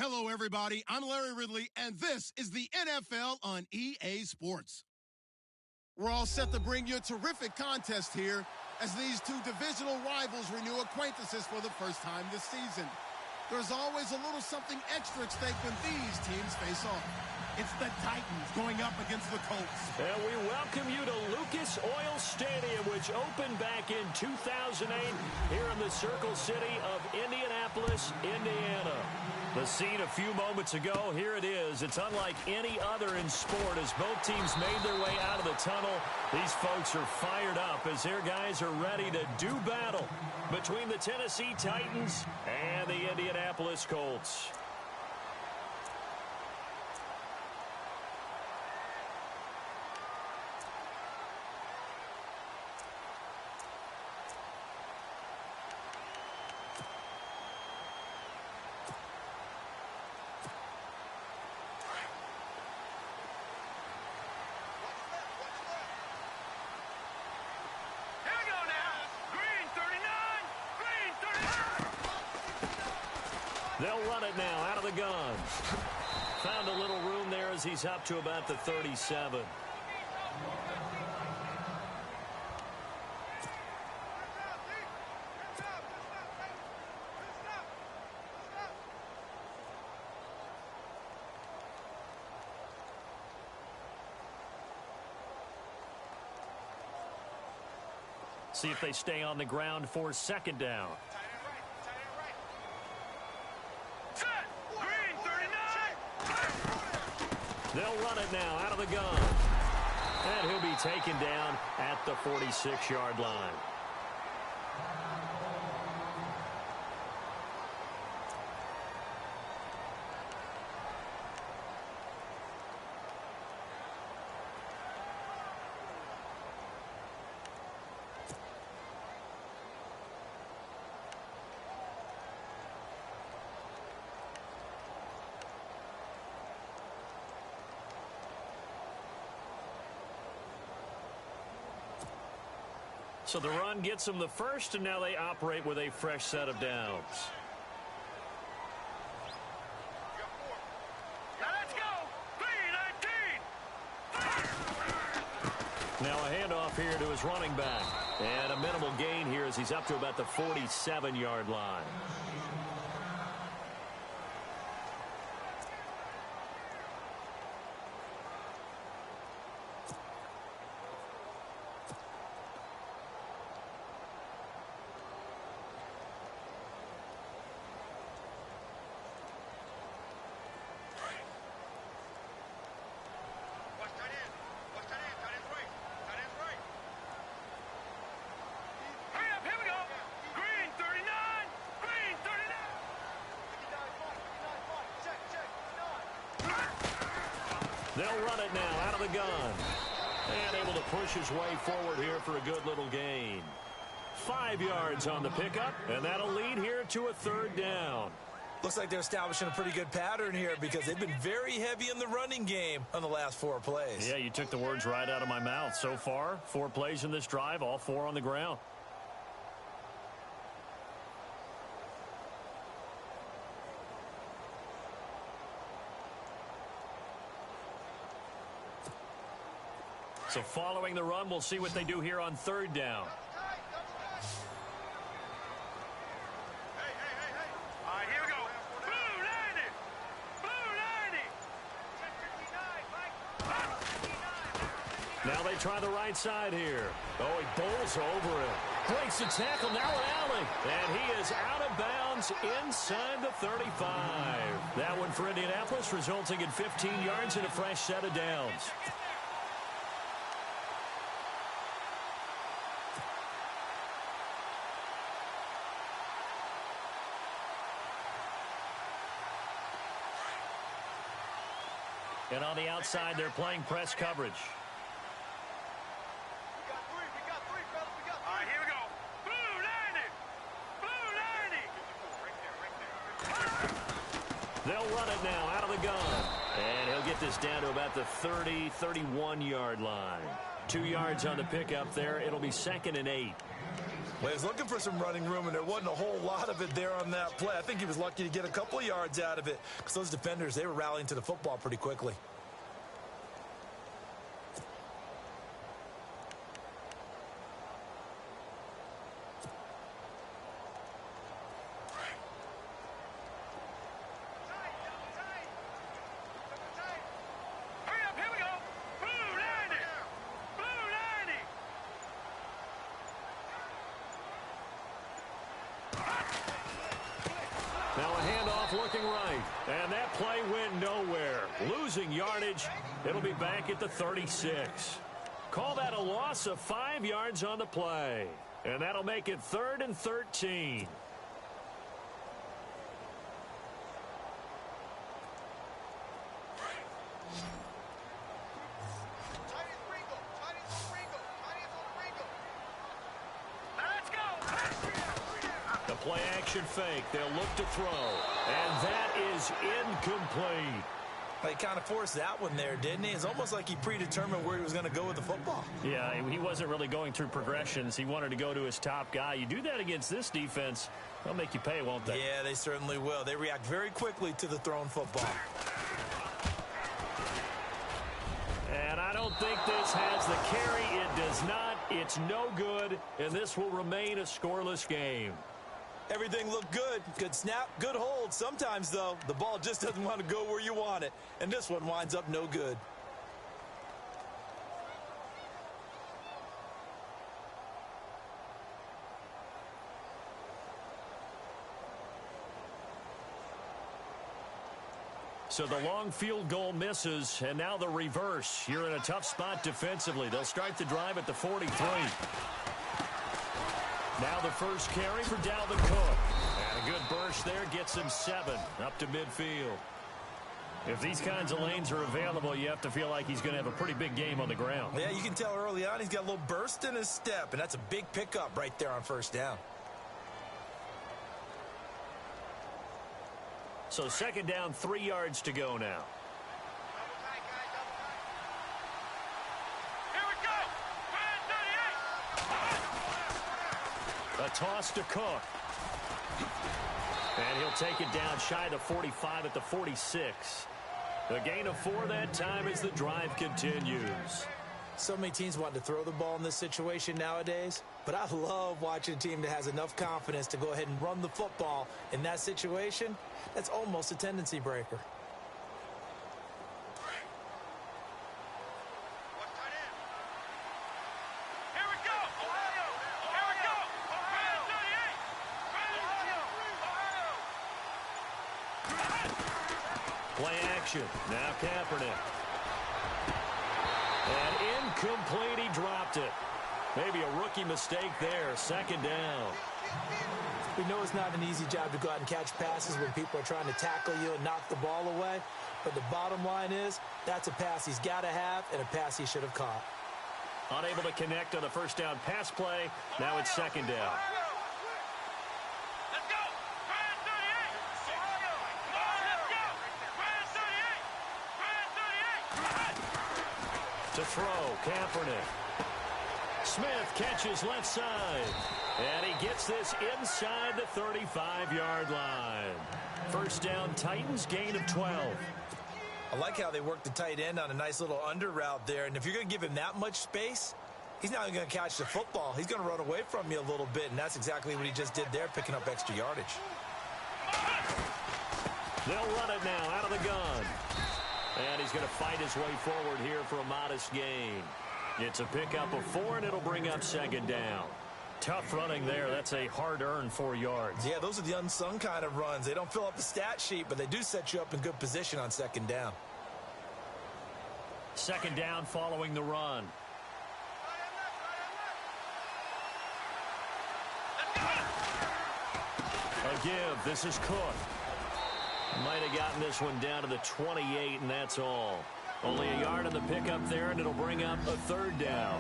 Hello, everybody. I'm Larry Ridley, and this is the NFL on EA Sports. We're all set to bring you a terrific contest here as these two divisional rivals renew acquaintances for the first time this season. There's always a little something extra at stake when these teams face off. It's the Titans going up against the Colts. And we welcome you to Lucas Oil Stadium, which opened back in 2008 here in the Circle City of Indianapolis, Indiana. The scene a few moments ago, here it is. It's unlike any other in sport as both teams made their way out of the tunnel. These folks are fired up as their guys are ready to do battle between the Tennessee Titans and the Indianapolis Colts. They'll run it now out of the gun. Found a little room there as he's up to about the 37. See if they stay on the ground for second down. They'll run it now out of the gun. And he'll be taken down at the 46-yard line. So the run gets them the first, and now they operate with a fresh set of downs. Now let's go! 3-19! Now a handoff here to his running back. And a minimal gain here as he's up to about the 47-yard line. They'll run it now out of the gun. And able to push his way forward here for a good little gain. 5 yards on the pickup, and that'll lead here to a third down. Looks like they're establishing a pretty good pattern here because they've been very heavy in the running game on the last 4 plays. Yeah, you took the words right out of my mouth. So far, 4 plays in this drive, all 4 on the ground. So following the run, we'll see what they do here on third down. All right, here we go. Blue 90. Now they try the right side here. Oh, he bowls over it. Breaks the tackle, now an alley. And he is out of bounds inside the 35. That one for Indianapolis, resulting in 15 yards and a fresh set of downs. And on the outside, they're playing press coverage. We got three, fellas. All right, here we go. Blue 90. They'll run it now out of the gun. And he'll get this down to about the 30, 31-yard line. 2 yards on the pickup there. It'll be 2nd and 8. Well, he was looking for some running room, and there wasn't a whole lot of it there on that play. I think he was lucky to get a couple of yards out of it because those defenders, they were rallying to the football pretty quickly. Now a handoff looking right. And that play went nowhere. Losing yardage. It'll be back at the 36. Call that a loss of 5 yards on the play. And that'll make it 3rd and 13. Play action fake. They'll look to throw. And that is incomplete. He kind of forced that one there, didn't he? It's almost like he predetermined where he was going to go with the football. Yeah, he wasn't really going through progressions. He wanted to go to his top guy. You do that against this defense, they'll make you pay, won't they? Yeah, they certainly will. They react very quickly to the thrown football. And I don't think this has the carry. It does not. It's no good. And this will remain a scoreless game. Everything looked good. Good snap, good hold. Sometimes, though, the ball just doesn't want to go where you want it. And this one winds up no good. So the long field goal misses, and now the reverse. You're in a tough spot defensively. They'll start the drive at the 43. Now the first carry for Dalvin Cook. And a good burst there gets him 7 up to midfield. If these kinds of lanes are available, you have to feel like he's going to have a pretty big game on the ground. Yeah, you can tell early on he's got a little burst in his step, and that's a big pickup right there on first down. So 2nd down, 3 yards to go now. A toss to Cook. And he'll take it down shy of the 45 at the 46. A gain of 4 that time as the drive continues. So many teams want to throw the ball in this situation nowadays, but I love watching a team that has enough confidence to go ahead and run the football in that situation. That's almost a tendency breaker. Play action. Now Kaepernick. And incomplete. He dropped it. Maybe a rookie mistake there. 2nd down. We know it's not an easy job to go out and catch passes when people are trying to tackle you and knock the ball away. But the bottom line is that's a pass he's got to have and a pass he should have caught. Unable to connect on the first down pass play. Now it's 2nd down. To throw, Kaepernick. Smith catches left side. And he gets this inside the 35-yard line. First down, Titans, gain of 12. I like how they work the tight end on a nice little under route there. And if you're going to give him that much space, he's not going to catch the football. He's going to run away from you a little bit, and that's exactly what he just did there, picking up extra yardage. They'll run it now out of the gun. And he's going to fight his way forward here for a modest gain. It's a pickup of 4, and it'll bring up 2nd down. Tough running there. That's a hard-earned 4 yards. Yeah, those are the unsung kind of runs. They don't fill up the stat sheet, but they do set you up in good position on 2nd down. 2nd down following the run. A give. This is Cook. Might have gotten this one down to the 28, and that's all. Only a yard on the pickup there, and it'll bring up a 3rd down.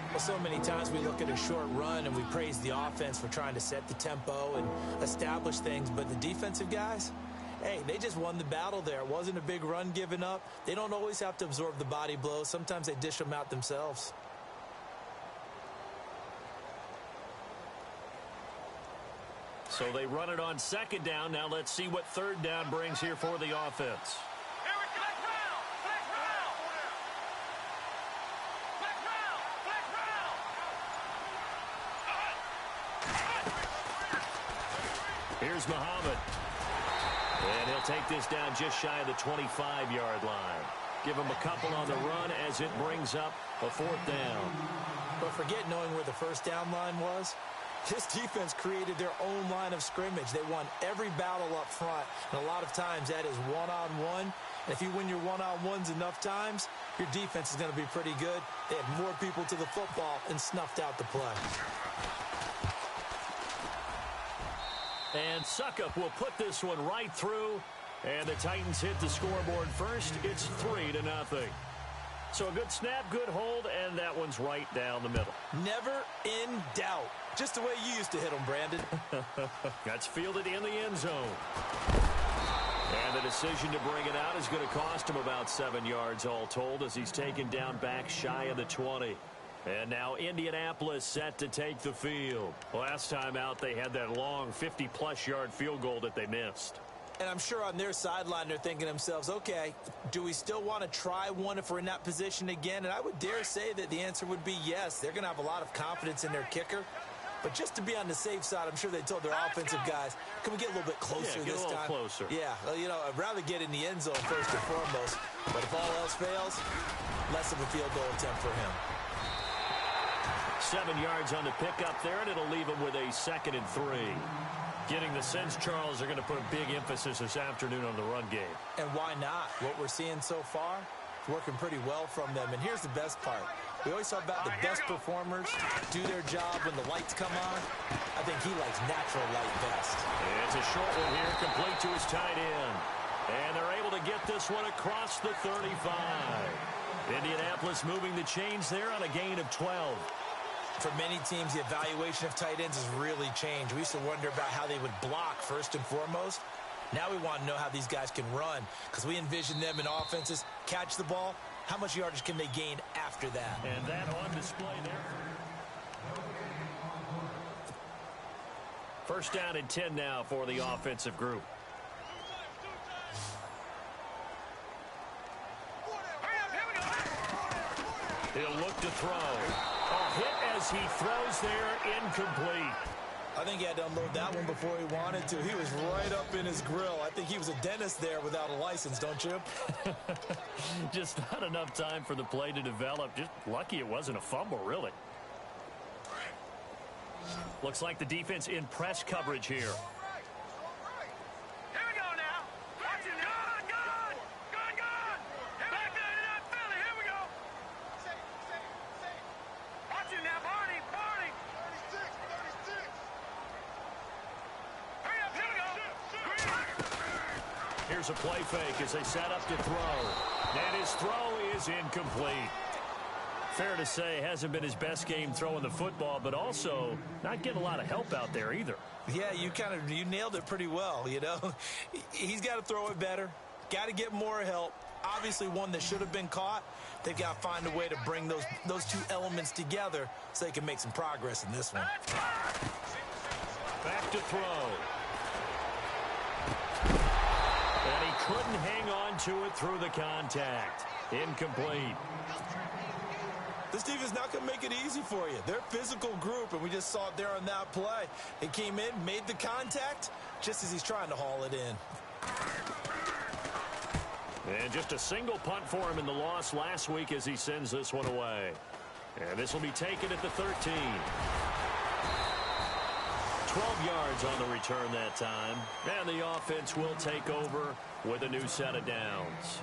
Well, so many times we look at a short run and we praise the offense for trying to set the tempo and establish things, but the defensive guys, Hey, they just won the battle there. It wasn't a big run given up. They don't always have to absorb the body blows. Sometimes they dish them out themselves. So they run it on second down. Now let's see what third down brings here for the offense. Here's Muhammad. And he'll take this down just shy of the 25-yard line. Give him a couple on the run as it brings up a fourth down. But forget knowing where the first down line was. This defense created their own line of scrimmage. They won every battle up front, and a lot of times that is one-on-one. And if you win your one-on-ones enough times, your defense is going to be pretty good. They had more people to the football and snuffed out the play. And Suckup will put this one right through, and the Titans hit the scoreboard first. It's 3-0. So a good snap, good hold, and that one's right down the middle. Never in doubt. Just the way you used to hit them, Brandon. That's fielded in the end zone. And the decision to bring it out is going to cost him about 7 yards all told as he's taken down back shy of the 20. And now Indianapolis set to take the field. Last time out, they had that long 50-plus yard field goal that they missed. And I'm sure on their sideline they're thinking to themselves, okay, do we still want to try one if we're in that position again? And I would dare say that the answer would be yes. They're going to have a lot of confidence in their kicker. But just to be on the safe side, I'm sure they told their offensive guys, can we get a little bit closer this time? Get a little closer. Yeah, well, you know, I'd rather get in the end zone first and foremost. But if all else fails, less of a field goal attempt for him. 7 yards on the pickup there, and it'll leave him with a 2nd and 3. Getting the sense, Charles, are going to put a big emphasis this afternoon on the run game. And why not? What we're seeing so far, it's working pretty well from them. And here's the best part. We always talk about the best performers do their job when the lights come on. I think he likes natural light best. It's a short one here, complete to his tight end. And they're able to get this one across the 35. Indianapolis moving the chains there on a gain of 12. For many teams, the evaluation of tight ends has really changed. We used to wonder about how they would block first and foremost. Now we want to know how these guys can run because we envision them in offenses, catch the ball. How much yardage can they gain after that? And that on display there. First down and 10 now for the offensive group. He'll look to throw. A hit as he throws there, incomplete. I think he had to unload that one before he wanted to. He was right up in his grill. I think he was a dentist there without a license, don't you? Just not enough time for the play to develop. Just lucky it wasn't a fumble, really. Looks like the defense in press coverage here. Here's a play fake as they set up to throw. And his throw is incomplete. Fair to say, hasn't been his best game throwing the football, but also not getting a lot of help out there either. Yeah, you nailed it pretty well, you know. He's got to throw it better. Got to get more help. Obviously one that should have been caught. They've got to find a way to bring those two elements together so they can make some progress in this one. Back to throw. And he couldn't hang on to it through the contact. Incomplete. This defense not going to make it easy for you. They're a physical group, and we just saw it there on that play. He came in, made the contact, just as he's trying to haul it in. And just a single punt for him in the loss last week as he sends this one away. And this will be taken at the 13. 12 yards on the return that time. And the offense will take over with a new set of downs.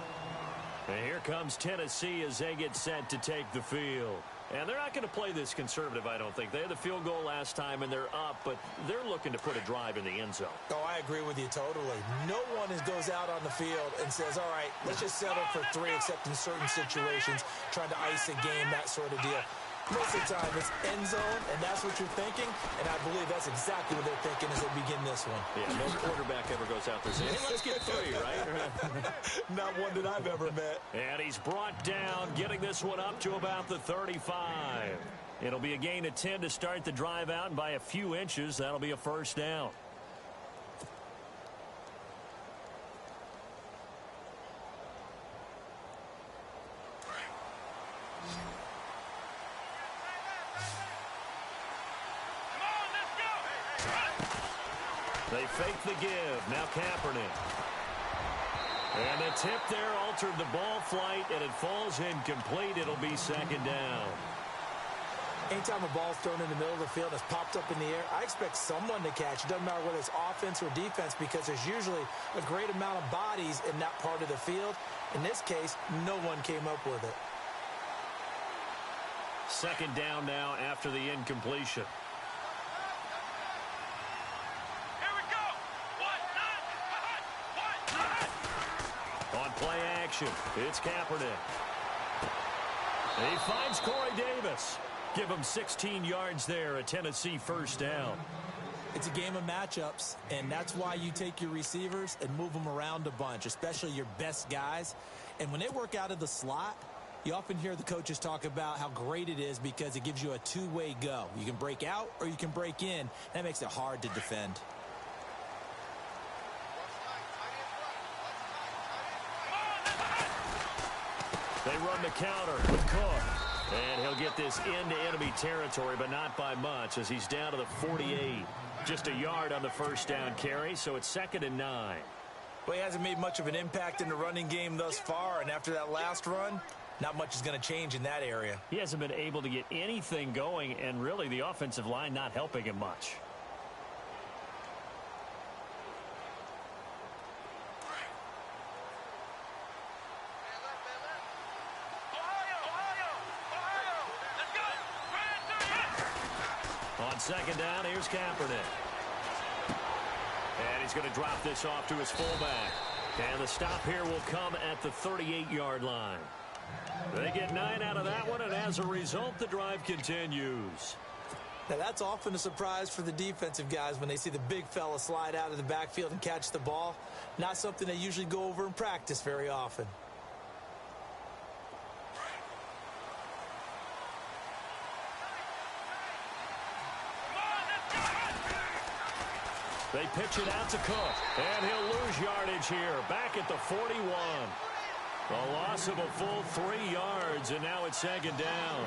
And here comes Tennessee as they get set to take the field. And they're not going to play this conservative, I don't think. They had the field goal last time, and they're up, but they're looking to put a drive in the end zone. Oh, I agree with you totally. No one goes out on the field and says, all right, let's just settle for 3, except in certain situations, trying to ice a game, that sort of deal. Most of the time, it's end zone, and that's what you're thinking. And I believe that's exactly what they're thinking as they begin this one. Yeah, no quarterback ever goes out there saying, hey, let's get 3, right? Not one that I've ever met. And he's brought down, getting this one up to about the 35. It'll be a gain of 10 to start the drive out, and by a few inches, that'll be a first down. They fake the give. Now Kaepernick. And the tip there altered the ball flight, and it falls incomplete. It'll be second down. Anytime a ball's thrown in the middle of the field that's popped up in the air, I expect someone to catch. It doesn't matter whether it's offense or defense, because there's usually a great amount of bodies in that part of the field. In this case, no one came up with it. Second down now after the incompletion. On play action, it's Kaepernick. He finds Corey Davis. Give him 16 yards there, a Tennessee first down. It's a game of matchups, and that's why you take your receivers and move them around a bunch, especially your best guys. And when they work out of the slot, you often hear the coaches talk about how great it is because it gives you a two-way go. You can break out or you can break in. That makes it hard to defend. They run the counter with Cook. And he'll get this into enemy territory, but not by much, as he's down to the 48. Just a yard on the first down carry, so it's 2nd and 9. Well, he hasn't made much of an impact in the running game thus far, and after that last run, not much is going to change in that area. He hasn't been able to get anything going, and really the offensive line not helping him much. On second down, here's Kaepernick. And he's going to drop this off to his fullback. And the stop here will come at the 38-yard line. They get 9 out of that one, and as a result, the drive continues. Now, that's often a surprise for the defensive guys when they see the big fella slide out of the backfield and catch the ball. Not something they usually go over in practice very often. They pitch it out to Cook, and he'll lose yardage here, back at the 41. A loss of a full 3 yards, and now it's second down.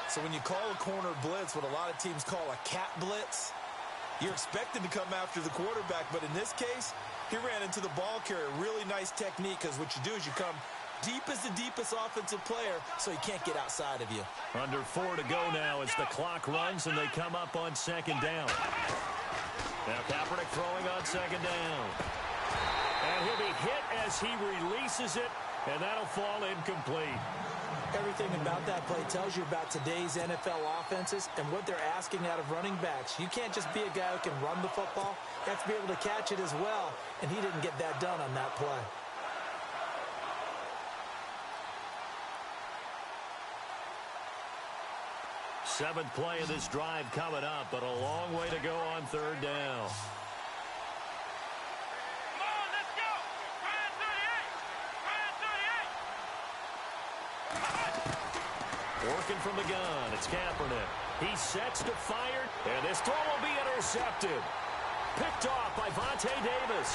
So when you call a corner blitz, what a lot of teams call a cat blitz, you're expected to come after the quarterback, but in this case, he ran into the ball carrier. Really nice technique, because what you do is you come deep as the deepest offensive player, so he can't get outside of you. Under 4 to go now as the clock runs, and they come up on second down. Now Kaepernick throwing on second down. And he'll be hit as he releases it, and that'll fall incomplete. Everything about that play tells you about today's NFL offenses and what they're asking out of running backs. You can't just be a guy who can run the football. You have to be able to catch it as well, and he didn't get that done on that play. Seventh play of this drive coming up, but a long way to go on third down. Come on, let's go! Ryan 38! Working from the gun, it's Kaepernick. He sets to fire, and this throw will be intercepted. Picked off by Vontae Davis.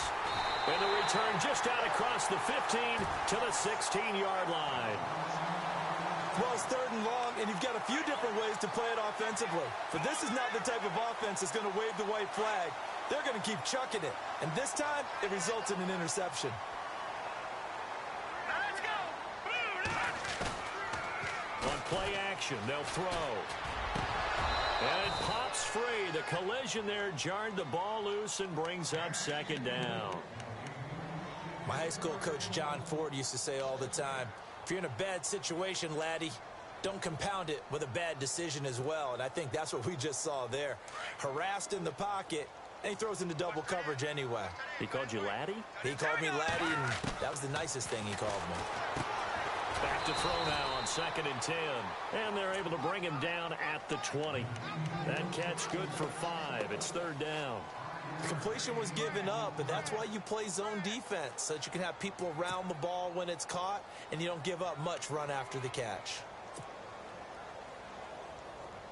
And the return just out across the 15 to the 16-yard line. Well, it's 3rd and long, and you've got a few different ways to play it offensively. But this is not the type of offense that's going to wave the white flag. They're going to keep chucking it. And this time, it results in an interception. Let's go! On play action, they'll throw. And it pops free. The collision there jarred the ball loose and brings up second down. My high school coach, John Ford, used to say all the time, if you're in a bad situation, laddie, don't compound it with a bad decision as well. And I think that's what we just saw there. Harassed in the pocket, and he throws into double coverage anyway. He called you laddie? He called me laddie, and that was the nicest thing he called me. Back to throw now on on 2nd and 10. And they're able to bring him down at the 20. That catch good for 5. It's 3rd down. Completion was given up, but that's why you play zone defense, so that you can have people around the ball when it's caught, and you don't give up much run after the catch.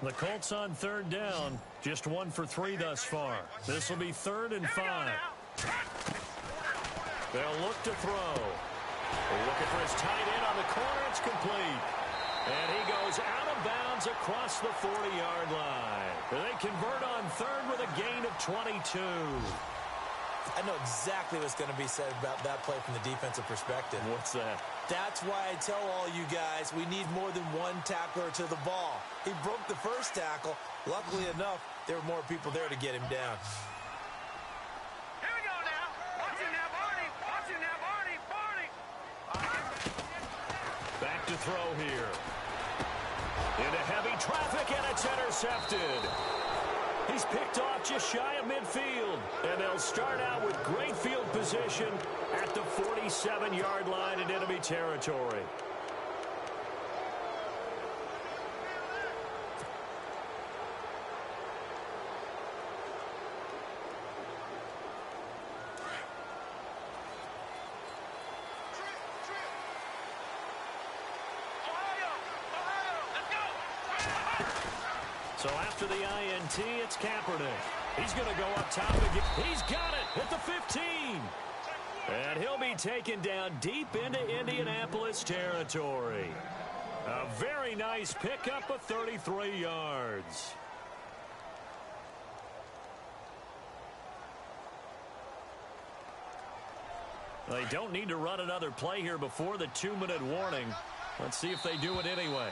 The Colts on 3rd down, just 1 for 3 thus far. This will be 3rd and 5. They'll look to throw. They're looking for his tight end on the corner. It's complete. And he goes out of bounds across the 40-yard line. They convert on 3rd with a gain of 22. I know exactly what's going to be said about that play from the defensive perspective. What's that? That's why I tell all you guys we need more than one tackler to the ball. He broke the first tackle. Luckily enough, there were more people there to get him down. Here we go now. Watch him now, Barney. Watch him now, Barney. Barney. Back to throw here. Into heavy traffic, and it's intercepted. He's picked off just shy of midfield. And they'll start out with great field position at the 47-yard line in enemy territory. So after the INT, it's Kaepernick. He's going to go up top again. He's got it at the 15. And he'll be taken down deep into Indianapolis territory. A very nice pickup of 33 yards. They don't need to run another play here before the 2-minute warning. Let's see if they do it anyway.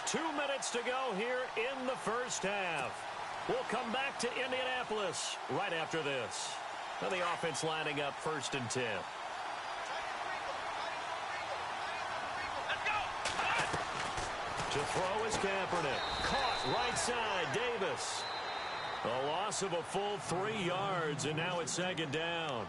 2 minutes to go here in the first half. We'll come back to Indianapolis right after this. And the offense lining up 1st and 10. To throw is Kaepernick. Caught right side, Davis. A loss of a full 3 yards, and now it's 2nd down.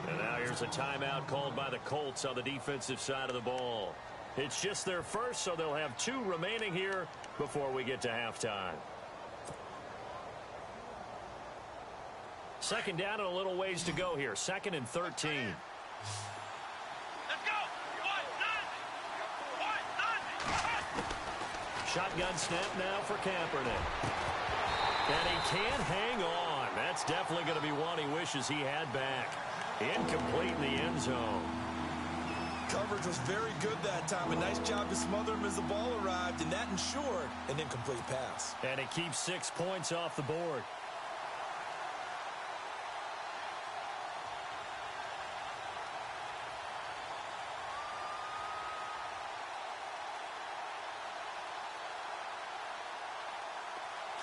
And now here's a timeout called by the Colts on the defensive side of the ball. It's just their first, so they'll have 2 remaining here before we get to halftime. 2nd down and a little ways to go here. 2nd and 13. Let's go. Shotgun snap now for Kaepernick. And he can't hang on. That's definitely going to be one he wishes he had back. Incomplete in the end zone. Coverage was very good that time. A nice job to smother him as the ball arrived, and that ensured an incomplete pass. And it keeps 6 points off the board.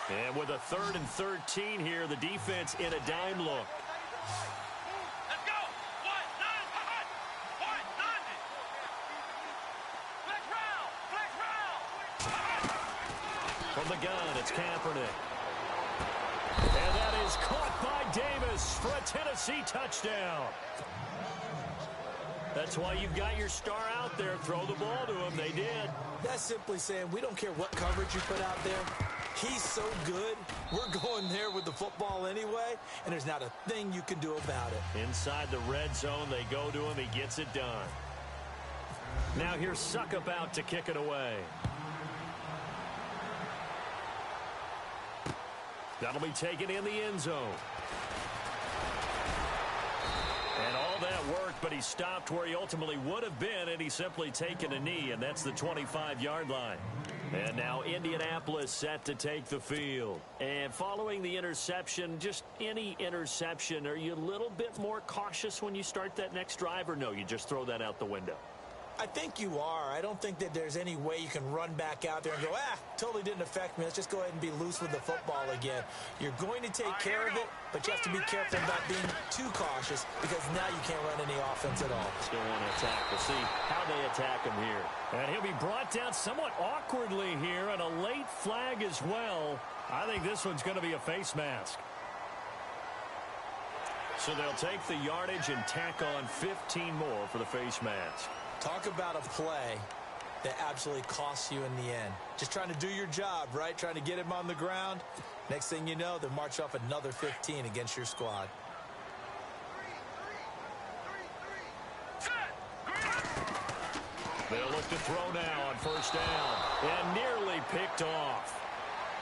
And with a 3rd and 13 here, the defense in a dime look. Let's go. Flex round. From the gun, it's Kaepernick. And that is caught by Davis for a Tennessee touchdown. That's why you've got your star out there. Throw the ball to him. They did. That's simply saying we don't care what coverage you put out there. He's so good, we're going there with the football anyway, and there's not a thing you can do about it. Inside the red zone, they go to him. He gets it done. Now here's Suckup out to kick it away. That'll be taken in the end zone. And all that worked, but he stopped where he ultimately would have been, and he's simply taken a knee, and that's the 25-yard line. And now Indianapolis set to take the field. And following the interception, just any interception, are you a little bit more cautious when you start that next drive, or no, you just throw that out the window? I think you are. I don't think that there's any way you can run back out there and go, totally didn't affect me. Let's just go ahead and be loose with the football again. You're going to take care of it, but you have to be careful about being too cautious because now you can't run any offense at all. Still want to attack. We'll see how they attack him here. And he'll be brought down somewhat awkwardly here, and a late flag as well. I think this one's going to be a face mask. So they'll take the yardage and tack on 15 more for the face mask. Talk about a play that absolutely costs you in the end. Just trying to do your job, right? Trying to get him on the ground. Next thing you know, they'll march off another 15 against your squad. They'll look to throw now on first down. And nearly picked off.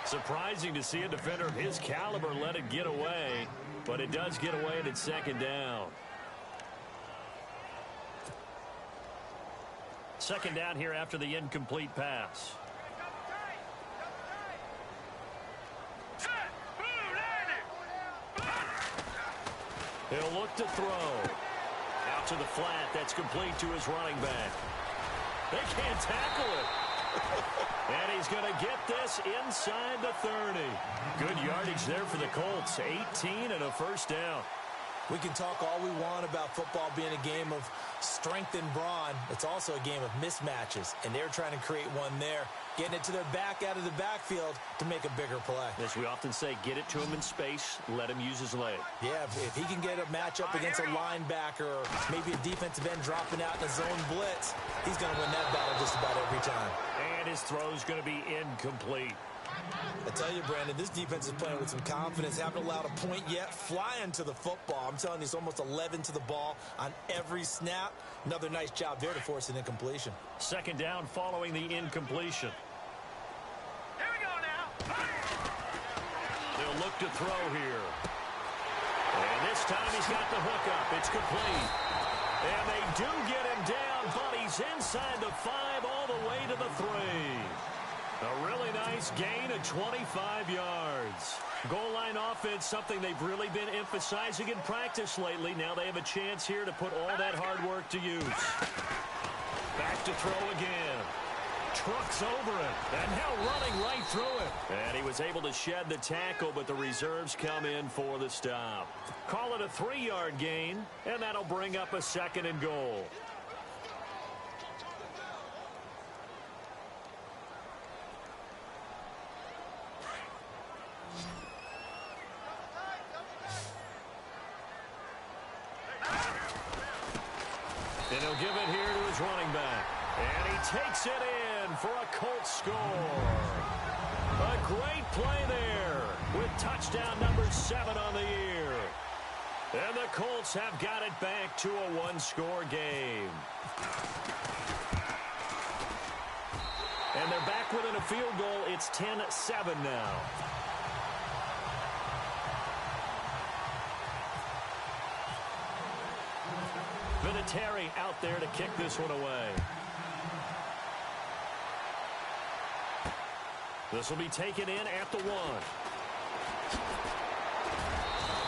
Surprising to see a defender of his caliber let it get away. But it does get away and it's second down. Second down here after the incomplete pass. He'll look to throw. Out to the flat. That's complete to his running back. They can't tackle it. And he's going to get this inside the 30. Good yardage there for the Colts. 18 and a first down. We can talk all we want about football being a game of strength and brawn. It's also a game of mismatches, and they're trying to create one there, getting it to their back out of the backfield to make a bigger play. As we often say, get it to him in space, let him use his leg. Yeah, if he can get a matchup against a linebacker or maybe a defensive end dropping out in a zone blitz, he's going to win that battle just about every time. And his throw's going to be incomplete. I tell you, Brandon, this defense is playing with some confidence. Haven't allowed a point yet. Flying to the football. I'm telling you, it's almost 11 to the ball on every snap. Another nice job there to force an incompletion. Second down following the incompletion. Here we go now. They'll look to throw here. And this time he's got the hookup. It's complete. And they do get him down, but he's inside the 5 all the way to the 3. A really nice gain of 25 yards. Goal line offense, something they've really been emphasizing in practice lately. Now they have a chance here to put all that hard work to use. Back to throw again. Trucks over it. And now running right through it. And he was able to shed the tackle, but the reserves come in for the stop. Call it a 3-yard gain, and that'll bring up a 2nd and goal. And he'll give it here to his running back. And he takes it in for a Colts score. A great play there with touchdown number 7 on the year. And the Colts have got it back to a 1-score game. And they're back within a field goal. It's 10-7 now. Vinatieri out there to kick this one away. This will be taken in at the 1.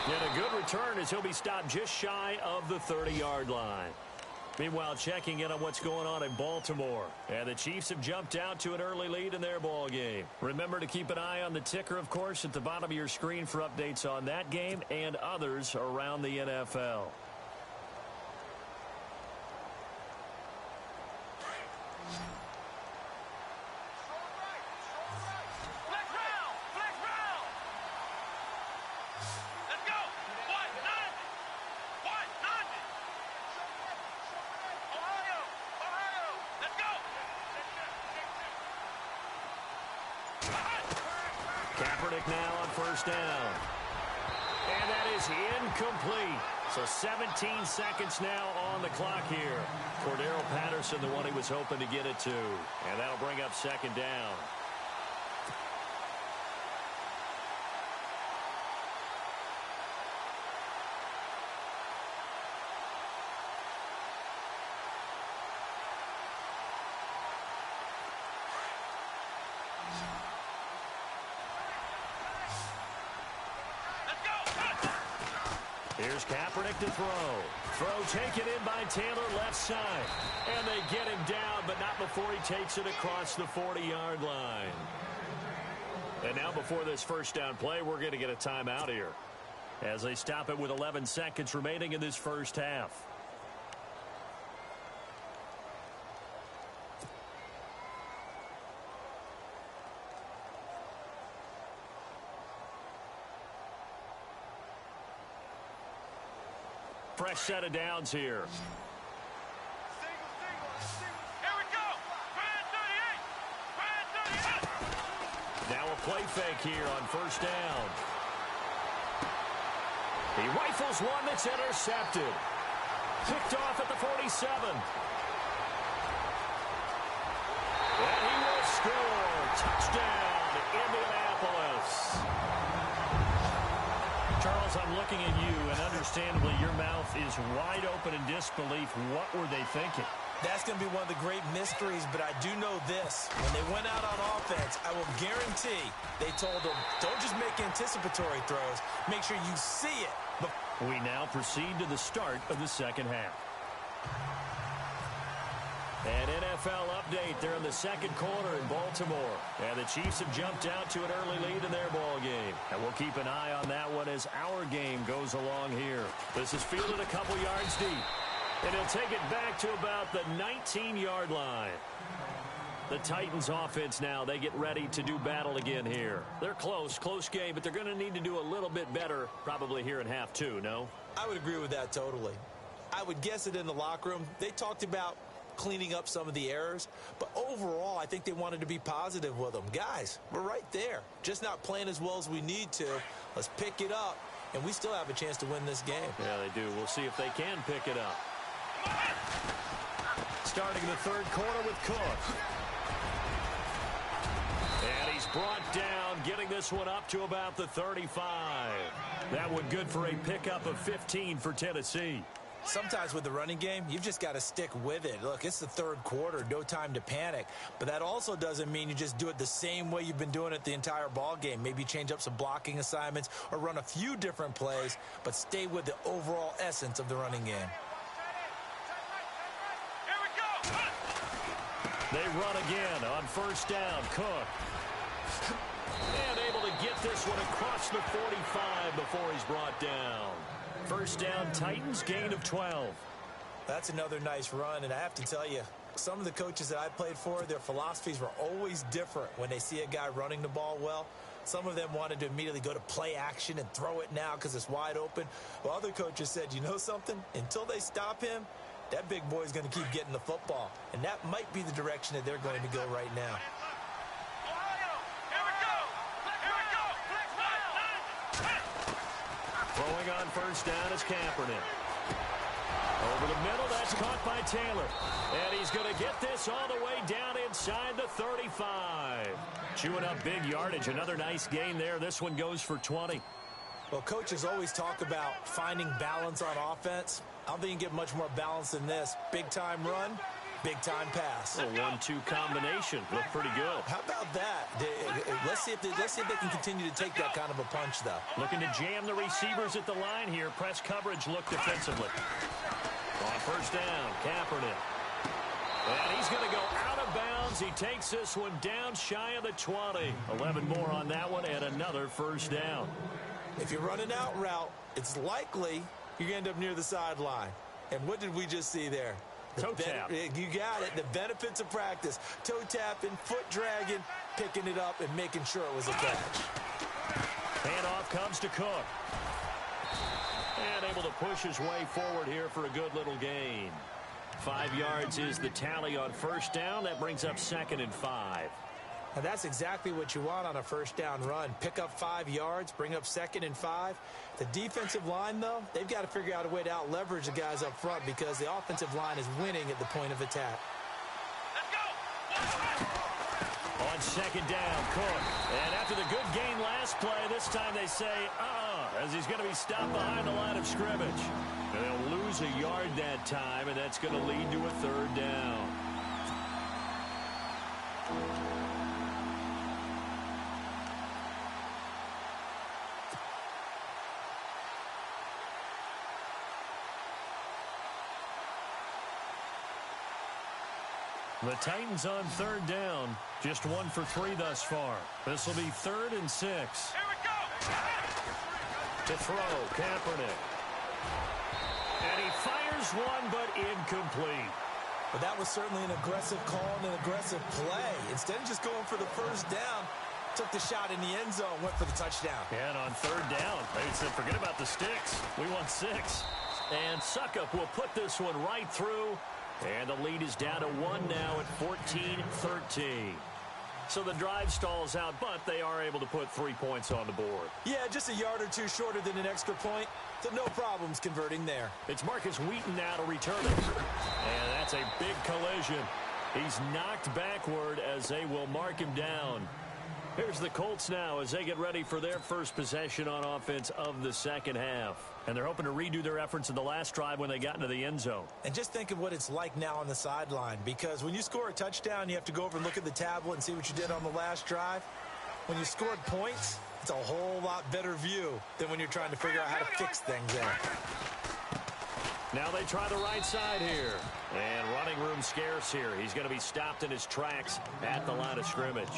And a good return as he'll be stopped just shy of the 30-yard line. Meanwhile, checking in on what's going on in Baltimore. And the Chiefs have jumped out to an early lead in their ball game. Remember to keep an eye on the ticker, of course, at the bottom of your screen for updates on that game and others around the NFL. Now on first down. And that is incomplete. So 17 seconds now on the clock here. Cordero Patterson, the one he was hoping to get it to. And that'll bring up 2nd down. Here's Kaepernick to throw. Throw taken in by Taylor left side. And they get him down, but not before he takes it across the 40-yard line. And now before this first down play, we're going to get a timeout here as they stop it with 11 seconds remaining in this first half. fresh set of downs here. Here we go. Brand 38. Now a play fake here on first down. He rifles one that's intercepted. Picked off at the 47. And he will score. Touchdown, Indianapolis. Charles, I'm looking at you, and understandably your mouth is wide open in disbelief. What were they thinking? That's going to be one of the great mysteries, but I do know this. When they went out on offense, I will guarantee they told them, don't just make anticipatory throws. Make sure you see it. We now proceed to the start of the second half. An NFL update. They're in the second quarter in Baltimore. And the Chiefs have jumped out to an early lead in their ball game. And we'll keep an eye on that one as our game goes along here. This is fielded a couple yards deep. And he'll take it back to about the 19-yard line. The Titans offense now, they get ready to do battle again here. They're close game, but they're going to need to do a little bit better probably here in half two, no? I would agree with that totally. I would guess it in the locker room. They talked about cleaning up some of the errors, but overall, I think they wanted to be positive with them. Guys, we're right there. Just not playing as well as we need to. Let's pick it up, and we still have a chance to win this game. Yeah, they do. We'll see if they can pick it up. Starting the third quarter with Cook. And he's brought down, getting this one up to about the 35. That one good for a pickup of 15 for Tennessee. Sometimes with the running game, you've just got to stick with it. Look, it's the third quarter, no time to panic. But that also doesn't mean you just do it the same way you've been doing it the entire ball game. Maybe change up some blocking assignments or run a few different plays, but stay with the overall essence of the running game. They run again on first down. Cook. And able to get this one across the 45 before he's brought down. First down, Titans, gain of 12. That's another nice run, and I have to tell you, some of the coaches that I played for, their philosophies were always different when they see a guy running the ball well. Some of them wanted to immediately go to play action and throw it now because it's wide open. While other coaches said, you know something? Until they stop him, that big boy's going to keep getting the football. And that might be the direction that they're going to go right now. Throwing on first down is Kaepernick. Over the middle, that's caught by Taylor. And he's going to get this all the way down inside the 35. Chewing up big yardage. Another nice gain there. This one goes for 20. Well, coaches always talk about finding balance on offense. I don't think you can get much more balance than this. Big-time run, big-time pass. A 1-2 combination. Looked pretty good. How about that? Let's see if they can continue to take that kind of a punch, though. Looking to jam the receivers at the line here. Press coverage look defensively. On first down, Kaepernick. And he's going to go out of bounds. He takes this one down shy of the 20. 11 more on that one and another first down. If you're running out route, it's likely you're going to end up near the sideline. And what did we just see there? Toe tap. You got it. The benefits of practice. Toe tapping, foot dragging, picking it up, and making sure it was a catch. Handoff comes to Cook. And able to push his way forward here for a good little gain. 5 yards is the tally on first down. That brings up 2nd and 5. And that's exactly what you want on a first down run. Pick up 5 yards, bring up 2nd and 5. The defensive line, though, they've got to figure out a way to out-leverage the guys up front because the offensive line is winning at the point of attack. Let's go. On second down, Cook. And after the good gain last play, this time they say, as he's going to be stopped behind the line of scrimmage. And they'll lose a yard that time, and that's going to lead to a third down. The Titans on third down. Just 1 for 3 thus far. This will be 3rd and 6. Here we go. To throw, Kaepernick. And he fires one, but incomplete. But that was certainly an aggressive call and an aggressive play. Instead of just going for the first down, took the shot in the end zone, went for the touchdown. And on third down, they said, forget about the sticks. We want 6. And Suckup will put this one right through. And the lead is down to 1 now at 14-13. So the drive stalls out, but they are able to put 3 points on the board. Yeah, just a yard or two shorter than an extra point, so no problems converting there. It's Marcus Wheaton now to return it. And that's a big collision. He's knocked backward as they will mark him down. Here's the Colts now as they get ready for their first possession on offense of the second half. And they're hoping to redo their efforts in the last drive when they got into the end zone. And just think of what it's like now on the sideline, because when you score a touchdown, you have to go over and look at the tablet and see what you did on the last drive. When you scored points, it's a whole lot better view than when you're trying to figure out how to fix things there. Now they try the right side here. And running room scarce here. He's going to be stopped in his tracks at the line of scrimmage.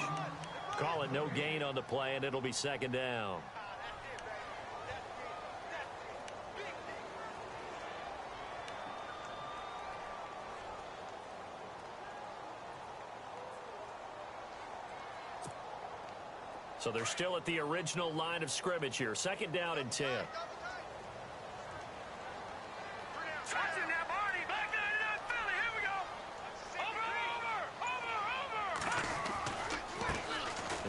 Call it no gain on the play, and it'll be second down. So they're still at the original line of scrimmage here. Second down and 10.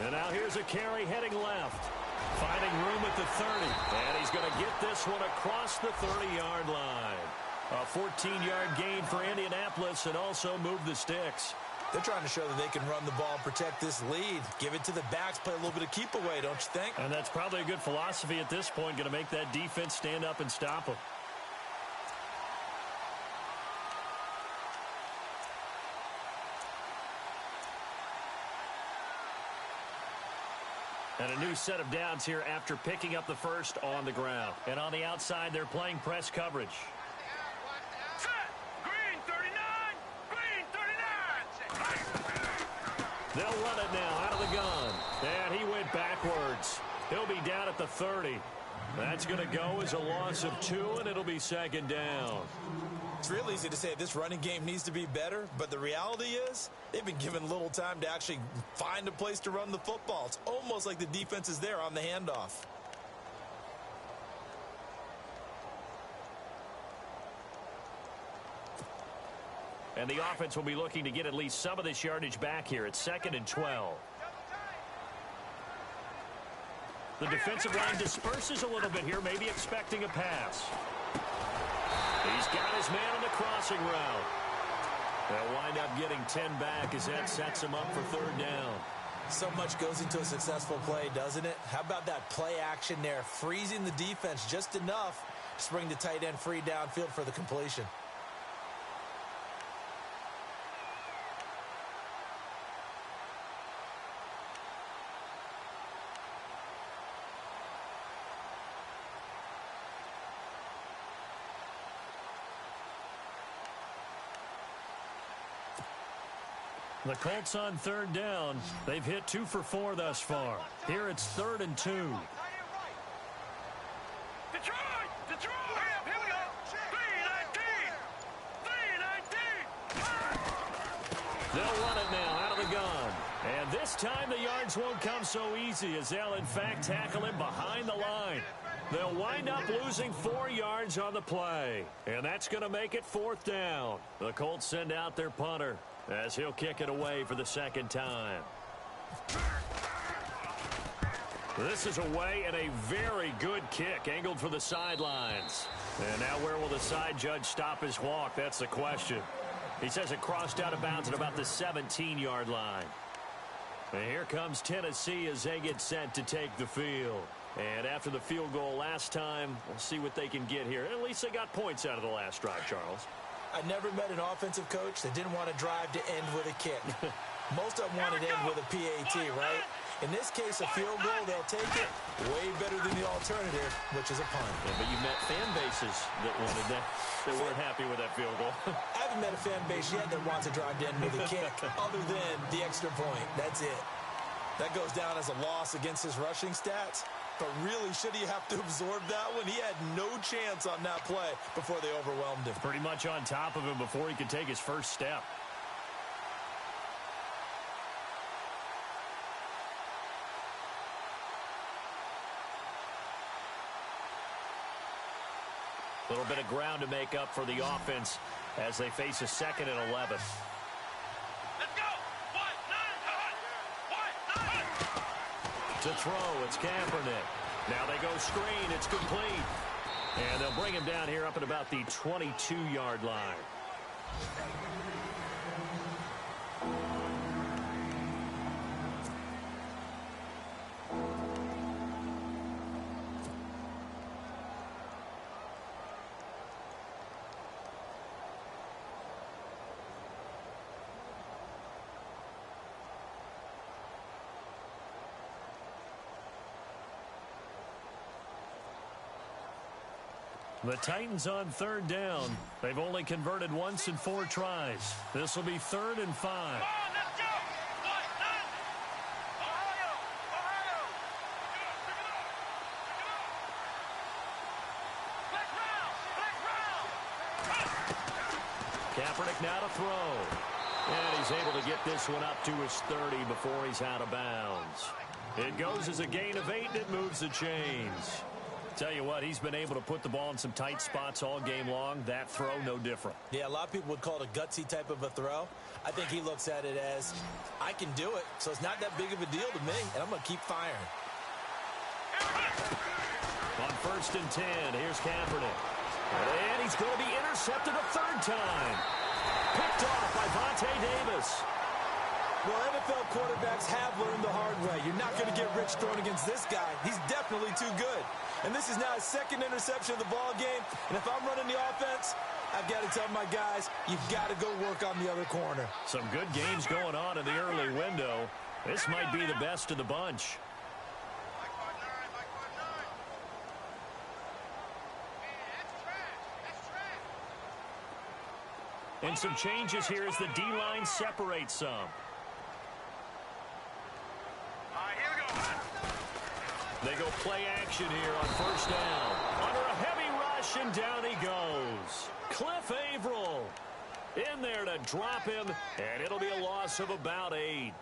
And now here's a carry heading left. Finding room at the 30. And he's going to get this one across the 30-yard line. A 14-yard gain for Indianapolis and also move the sticks. They're trying to show that they can run the ball and protect this lead. Give it to the backs, play a little bit of keep away, don't you think? And that's probably a good philosophy at this point. Going to make that defense stand up and stop them. And a new set of downs here after picking up the first on the ground. And on the outside, they're playing press coverage. Set. Green 39. Green 39. They'll run it now out of the gun. And he went backwards. He'll be down at the 30. That's going to go as a loss of 2, and it'll be second down. It's real easy to say this running game needs to be better, but the reality is they've been given little time to actually find a place to run the football. It's almost like the defense is there on the handoff. And the offense will be looking to get at least some of this yardage back here. It's 2nd and 12. The defensive line disperses a little bit here, maybe expecting a pass. He's got his man on the crossing route. They'll wind up getting 10 back as that sets him up for third down. So much goes into a successful play, doesn't it? How about that play action there, freezing the defense just enough to bring the tight end free downfield for the completion. The Colts on third down. They've hit 2 for 4 thus far. Here it's 3rd and 2. Detroit! Detroit! Here we go! 319! 319! They'll run it now out of the gun. And this time the yards won't come so easy as they'll in fact tackle him behind the line. They'll wind up losing 4 yards on the play. And that's going to make it 4th down. The Colts send out their punter as he'll kick it away for the second time. This is away and a very good kick angled for the sidelines. And now where will the side judge stop his walk? That's the question. He says it crossed out of bounds at about the 17-yard line. And here comes Tennessee as they get set to take the field. And after the field goal last time, we'll see what they can get here. At least they got points out of the last drive, Charles. I never met an offensive coach that didn't want to drive to end with a kick. Most of them want to end with a PAT, right? In this case, a field goal, they'll take it way better than the alternative, which is a punt. Yeah, but you met fan bases that wanted that, that weren't happy with that field goal. I haven't met a fan base yet that wants to drive to end with a kick, other than the extra point. That's it. That goes down as a loss against his rushing stats. But really, should he have to absorb that one? He had no chance on that play before they overwhelmed him. Pretty much on top of him before he could take his first step. A little bit of ground to make up for the offense as they face a 2nd and 11. Let's go. One. To throw, it's Kaepernick. Now they go screen. It's complete. And they'll bring him down here up at about the 22-yard line. The Titans on 3rd down. They've only converted once in 4 tries. This will be 3rd and 5. Come on, let's go. Ohio. Black round. Kaepernick now to throw. And he's able to get this one up to his 30 before he's out of bounds. It goes as a gain of 8, and it moves the chains. Tell you what, he's been able to put the ball in some tight spots all game long. That throw, no different. Yeah, a lot of people would call it a gutsy type of a throw. I think he looks at it as, I can do it, so it's not that big of a deal to me, and I'm going to keep firing. On 1st and 10, here's Kaepernick. And he's going to be intercepted a 3rd time. Picked off by Vontae Davis. Well, NFL quarterbacks have learned the hard way. You're not going to get rich thrown against this guy. He's definitely too good. And this is now his 2nd interception of the ball game. And if I'm running the offense, I've got to tell my guys, you've got to go work on the other corner. Some good games going on in the early window. This might be the best of the bunch. And some changes here as the D-line separates some. They go play action here on 1st down. Under a heavy rush, and down he goes. Cliff Averill in there to drop him, and it'll be a loss of about 8.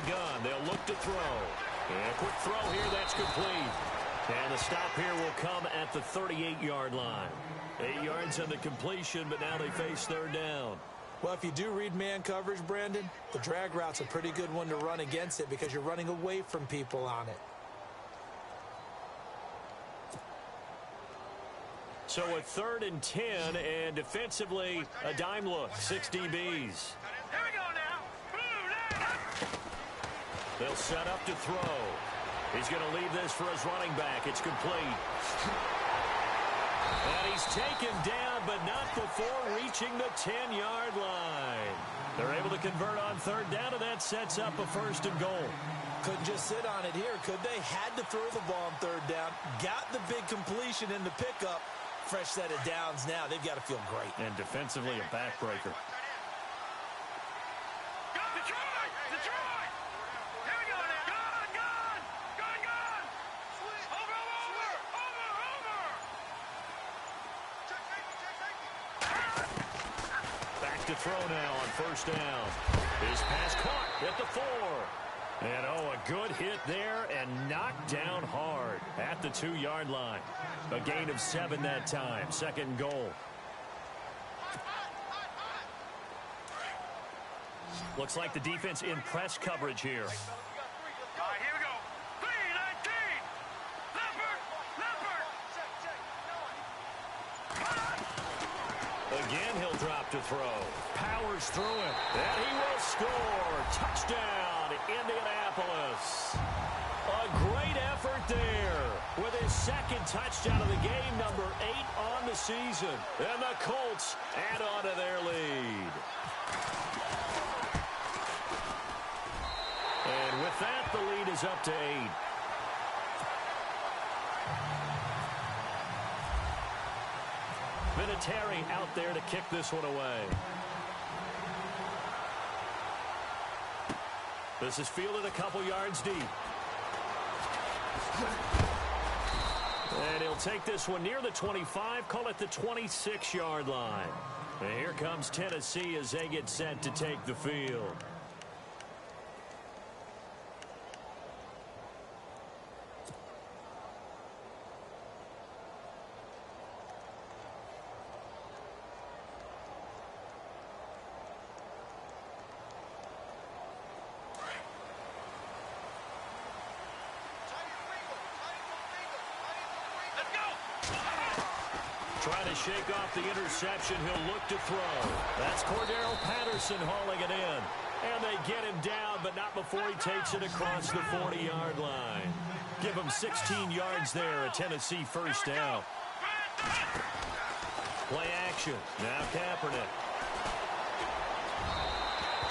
Gun. They'll look to throw. And a quick throw here. That's complete. And the stop here will come at the 38-yard line. 8 yards on the completion, but now they face 3rd down. Well, if you do read man coverage, Brandon, the drag route's a pretty good one to run against it because you're running away from people on it. So a 3rd and 10, and defensively, a dime look. 6 DBs. They'll set up to throw. He's going to leave this for his running back. It's complete. And he's taken down, but not before reaching the 10-yard line. They're able to convert on 3rd down, and that sets up a 1st and goal. Couldn't just sit on it here, could they? Had to throw the ball on 3rd down. Got the big completion in the pickup. Fresh set of downs now. They've got to feel great. And defensively, a backbreaker. To throw now on 1st down. His pass caught at the 4. And a good hit there and knocked down hard at the 2-yard line. A gain of 7 that time. 2nd goal. Looks like the defense in press coverage here. Here we go. 3-19. Leopard. Again, he'll drop to throw. Powers through it. And he will score. Touchdown, Indianapolis. A great effort there with his 2nd touchdown of the game, number 8 on the season. And the Colts add on to their lead. And with that, the lead is up to 8. Vinatieri out there to kick this one away. This is fielded a couple yards deep. And he'll take this one near the 25, call it the 26-yard line. And here comes Tennessee as they get set to take the field. Trying to shake off the interception. He'll look to throw. That's Cordero Patterson hauling it in. And they get him down, but not before he takes it across the 40-yard line. Give him 16 yards there, a Tennessee first down. Play action. Now Kaepernick.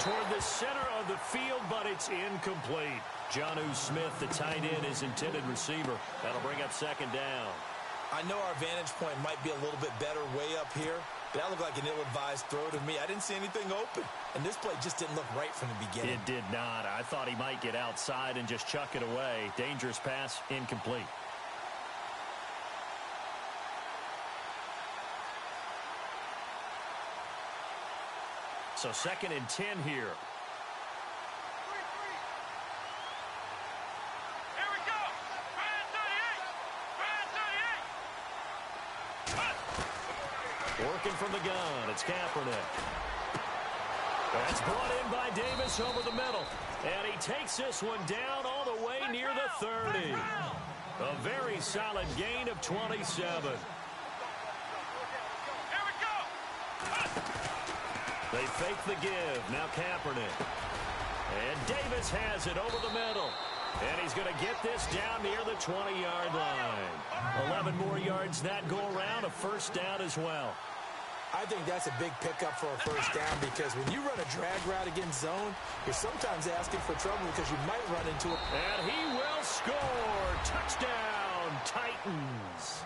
Toward the center of the field, but it's incomplete. Jonnu Smith, the tight end, is intended receiver. That'll bring up second down. I know our vantage point might be a little bit better way up here, but that looked like an ill-advised throw to me. I didn't see anything open, and this play just didn't look right from the beginning. It did not. I thought he might get outside and just chuck it away. Dangerous pass, incomplete. So second and 10 here. Working from the gun, it's Kaepernick. That's brought in by Davis over the middle. And he takes this one down all the way near the 30. A very solid gain of 27. They fake the give. Now Kaepernick. And Davis has it over the middle. And he's going to get this down near the 20-yard line. 11 more yards that go around, a first down as well. I think that's a big pickup for a first down because when you run a drag route against zone, you're sometimes asking for trouble because you might run into it. And he will score. Touchdown, Titans.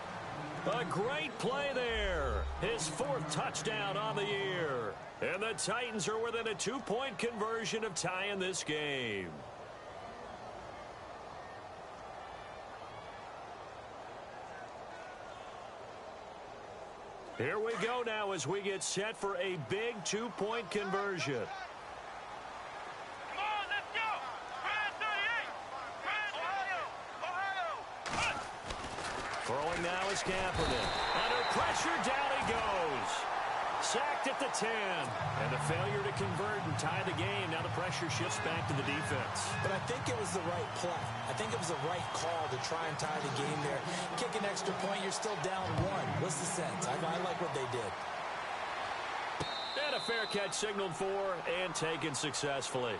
A great play there. His fourth touchdown on the year. And the Titans are within a 2-point conversion of tying this game. Here we go now as we get set for a big 2-point conversion. Come on, let's go! Ohio! Throwing now is Kaepernick. Under pressure, down he goes. Sacked at the 10. And the failure to convert and tie the game. Now the pressure shifts back to the defense. But I think it was the right play. I think it was the right call to try and tie the game there. Kick an extra point, you're still down one. What's the sense? I like what they did. And a fair catch signaled for and taken successfully.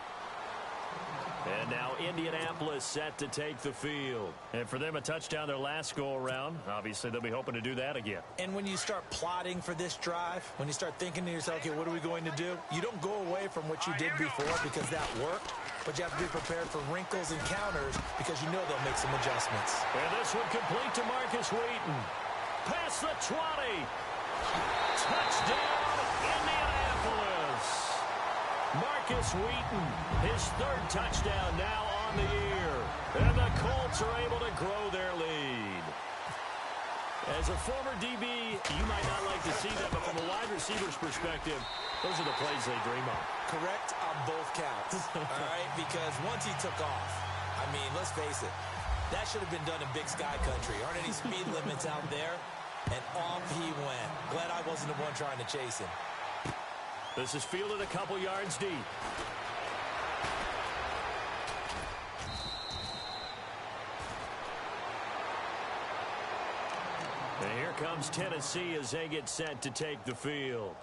And now Indianapolis set to take the field. And for them, a touchdown their last go-around. Obviously, they'll be hoping to do that again. And when you start plotting for this drive, when you start thinking to yourself, okay, what are we going to do? You don't go away from what you did before because that worked, but you have to be prepared for wrinkles and counters because you know they'll make some adjustments. And this one complete to Marcus Wheaton. Past the 20. Touchdown, Indianapolis. Marcus Wheaton, his third touchdown now on the year. And the Colts are able to grow their lead. As a former DB, you might not like to see that, but from a wide receiver's perspective, those are the plays they dream of. Correct on both counts, all right? Because once he took off, I mean, let's face it, that should have been done in Big Sky Country. Aren't any speed limits out there? And off he went. Glad I wasn't the one trying to chase him. This is fielded a couple yards deep. And here comes Tennessee as they get set to take the field.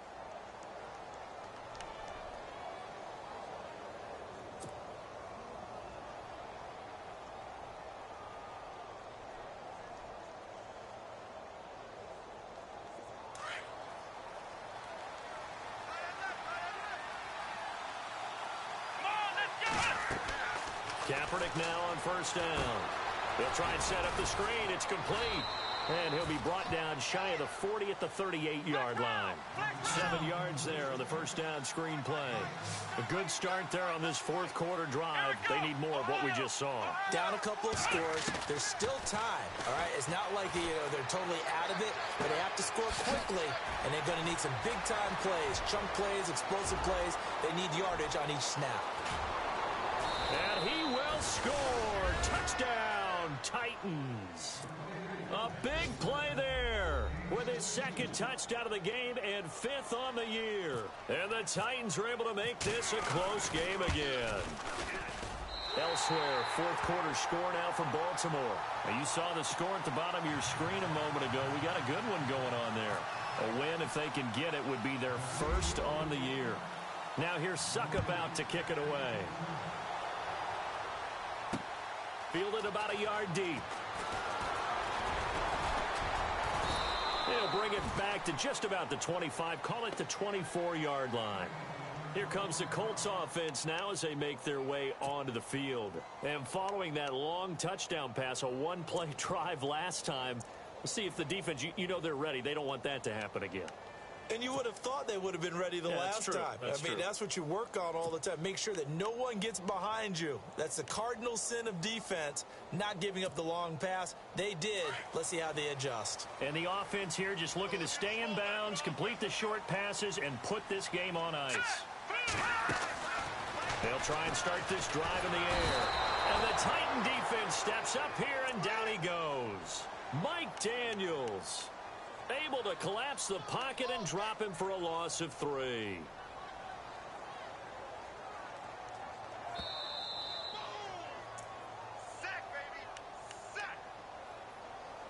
Kaepernick now on first down. They'll try and set up the screen. It's complete. And he'll be brought down shy of the 40 at the 38-yard line. 7 yards there on the first down screen play. A good start there on this fourth quarter drive. They need more of what we just saw. Down a couple of scores. There's still time, all right? It's not like they're totally out of it, but they have to score quickly, and they're going to need some big-time plays, chunk plays, explosive plays. They need yardage on each snap. And he will score. Touchdown, Titans. A big play there with his second touchdown of the game and 5th on the year. And the Titans are able to make this a close game again. Elsewhere, fourth quarter score now for Baltimore. Now you saw the score at the bottom of your screen a moment ago. We got a good one going on there. A win, if they can get it, would be their first on the year. Now here's Suck about to kick it away. Fielded about a yard deep. He'll bring it back to just about the 25, call it the 24-yard line. Here comes the Colts offense now as they make their way onto the field. And following that long touchdown pass, a one-play drive last time, we'll see if the defense, you know they're ready. They don't want that to happen again. And you would have thought they would have been ready the last time. That's what you work on all the time. Make sure that no one gets behind you. That's the cardinal sin of defense, not giving up the long pass. They did. Let's see how they adjust. And the offense here just looking to stay in bounds, complete the short passes, and put this game on ice. They'll try and start this drive in the air. And the Titan defense steps up here, and down he goes. Mike Daniels able to collapse the pocket and drop him for a loss of 3.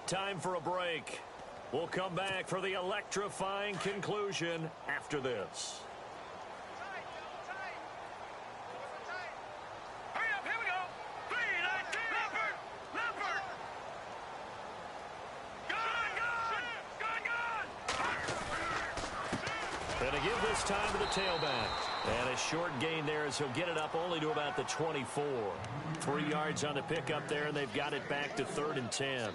Time for a break. We'll come back for the electrifying conclusion after this. Time to the tailback. And a short gain there as he'll get it up only to about the 24. 3 yards on the pickup there, and they've got it back to 3rd and 10.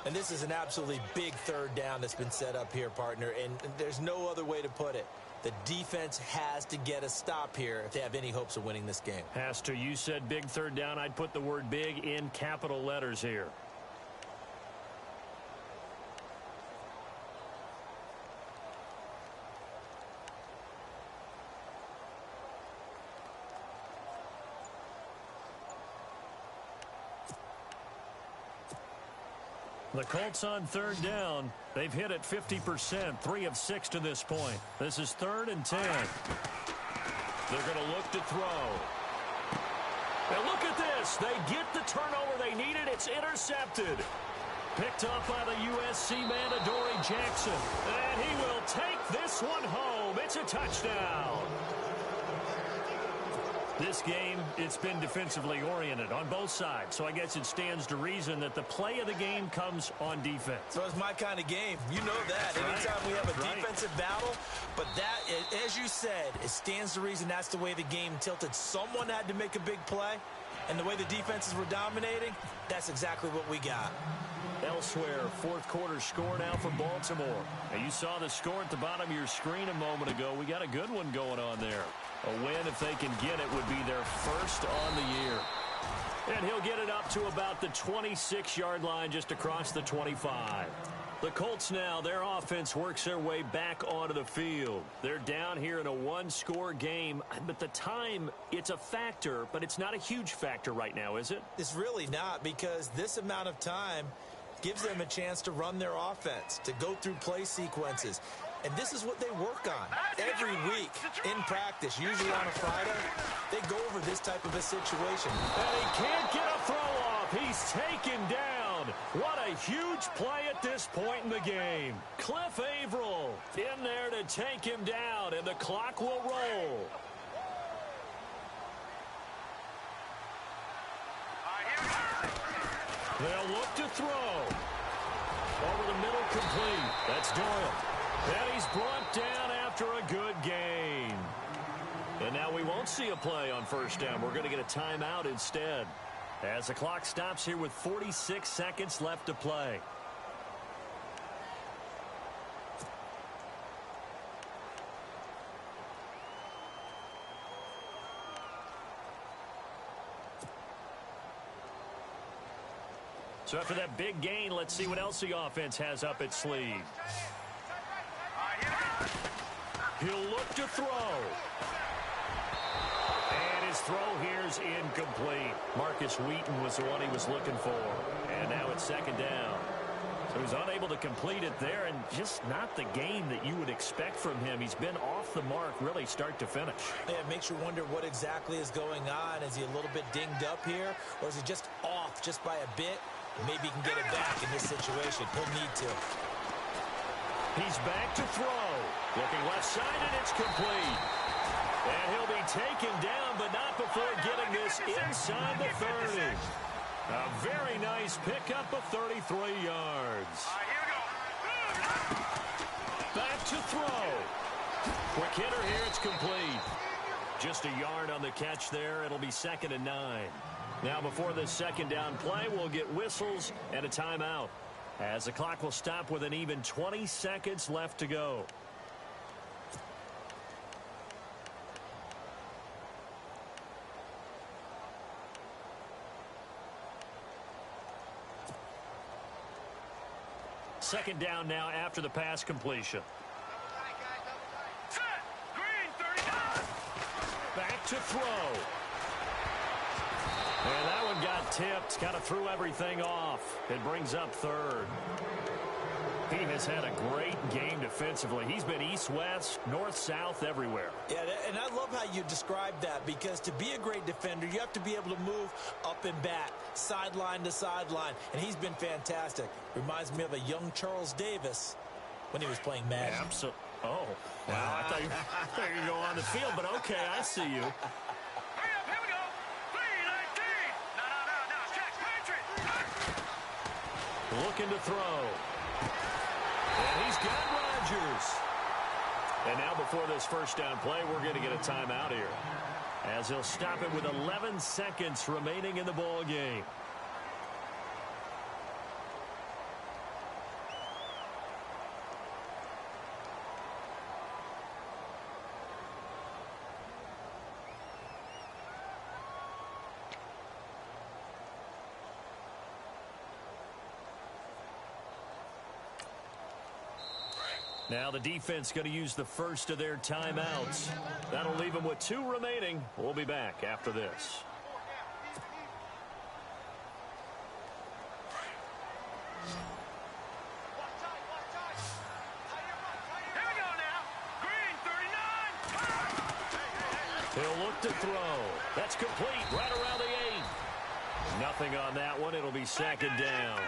And this is an absolutely big third down that's been set up here, partner, and there's no other way to put it. The defense has to get a stop here if they have any hopes of winning this game. Has to. You said big third down. I'd put the word big in capital letters here. The Colts on 3rd down. They've hit it 50%, 3 of 6 to this point. This is 3rd and 10. They're going to look to throw. And look at this. They get the turnover they needed. It's intercepted. Picked up by the USC man, Adoree Jackson. And he will take this one home. It's a touchdown. This game, it's been defensively oriented on both sides, so I guess it stands to reason that the play of the game comes on defense. So it's my kind of game. You know that. Anytime we have a defensive battle, but that, as you said, it stands to reason that's the way the game tilted. Someone had to make a big play, and the way the defenses were dominating, that's exactly what we got. Elsewhere, fourth quarter score now for Baltimore. Now you saw the score at the bottom of your screen a moment ago. We got a good one going on there. A win, if they can get it, would be their first on the year. And he'll get it up to about the 26-yard line, just across the 25. The Colts now, their offense works their way back onto the field. They're down here in a one-score game, but the time, it's a factor, but it's not a huge factor right now, is it? It's really not, because this amount of time gives them a chance to run their offense, to go through play sequences. And this is what they work on every week in practice, usually on a Friday. They go over this type of a situation. And he can't get a throw off. He's taken down. What a huge play at this point in the game. Cliff Averill in there to take him down, and the clock will roll. They'll look to throw. Over the middle, complete. That's Doyle. And he's brought down after a good gain. And now we won't see a play on first down. We're going to get a timeout instead, as the clock stops here with 46 seconds left to play. So after that big gain, let's see what else the offense has up its sleeve. He'll look to throw. And his throw here's incomplete. Marcus Wheaton was the one he was looking for. And now it's second down. So he's unable to complete it there, and just not the game that you would expect from him. He's been off the mark really start to finish. Yeah, it makes you wonder what exactly is going on. Is he a little bit dinged up here, or is he just off just by a bit? Maybe he can get it back in this situation. He'll need to. He's back to throw. Looking left side, and it's complete. And he'll be taken down, but not before getting this inside the 30. A very nice pickup of 33 yards. Back to throw. Quick hitter here, it's complete. Just a yard on the catch there. It'll be 2nd and 9. Now before this second down play, we'll get whistles and a timeout, as the clock will stop with an even 20 seconds left to go. Second down now after the pass completion. Set. Green, 39. Back to throw. And that one got tipped. Kind of threw everything off. It brings up 3rd. He has had a great game defensively. He's been east-west, north-south, everywhere. Yeah, and I love how you describe that, because to be a great defender, you have to be able to move up and back, sideline to sideline, and he's been fantastic. Reminds me of a young Charles Davis when he was playing Madden. Absolutely. Oh, wow. I thought you were going to go on the field, but okay, I see you. Hurry up, here we go. 3-19. No, stretch, Patriot. Looking to throw. And he's got Rodgers. And now before this first down play, we're going to get a timeout here, as he'll stop it with 11 seconds remaining in the ball game. Now the defense going to use the first of their timeouts. That'll leave them with 2 remaining. We'll be back after this. Here we go now. Green, 39. He'll look to throw. That's complete right around the 8. Nothing on that one. It'll be 2nd down.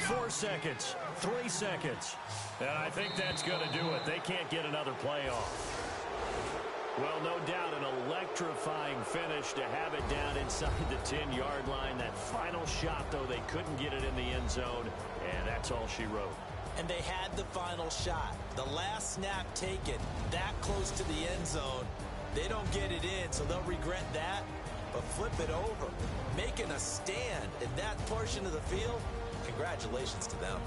4 seconds. 3 seconds. And I think that's going to do it. They can't get another play off. Well, no doubt an electrifying finish to have it down inside the 10-yard line. That final shot, though, they couldn't get it in the end zone, and that's all she wrote. And they had the final shot. The last snap taken that close to the end zone. They don't get it in, so they'll regret that. But flip it over, making a stand in that portion of the field, congratulations to them.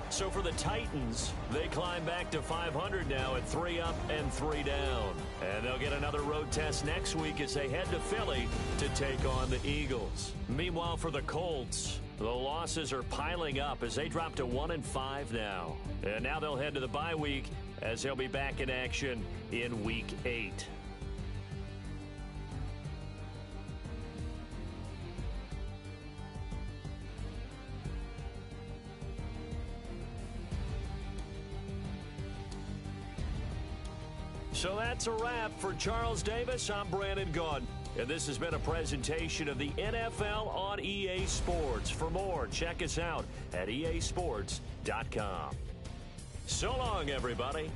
So for the Titans, they climb back to 500 now at 3 up and 3 down. And they'll get another road test next week as they head to Philly to take on the Eagles. Meanwhile, for the Colts, the losses are piling up as they drop to 1-5 now. And now they'll head to the bye week as they'll be back in action in Week 8. So that's a wrap for Charles Davis. I'm Brandon Gaudin, and this has been a presentation of the NFL on EA Sports. For more, check us out at easports.com. So long, everybody.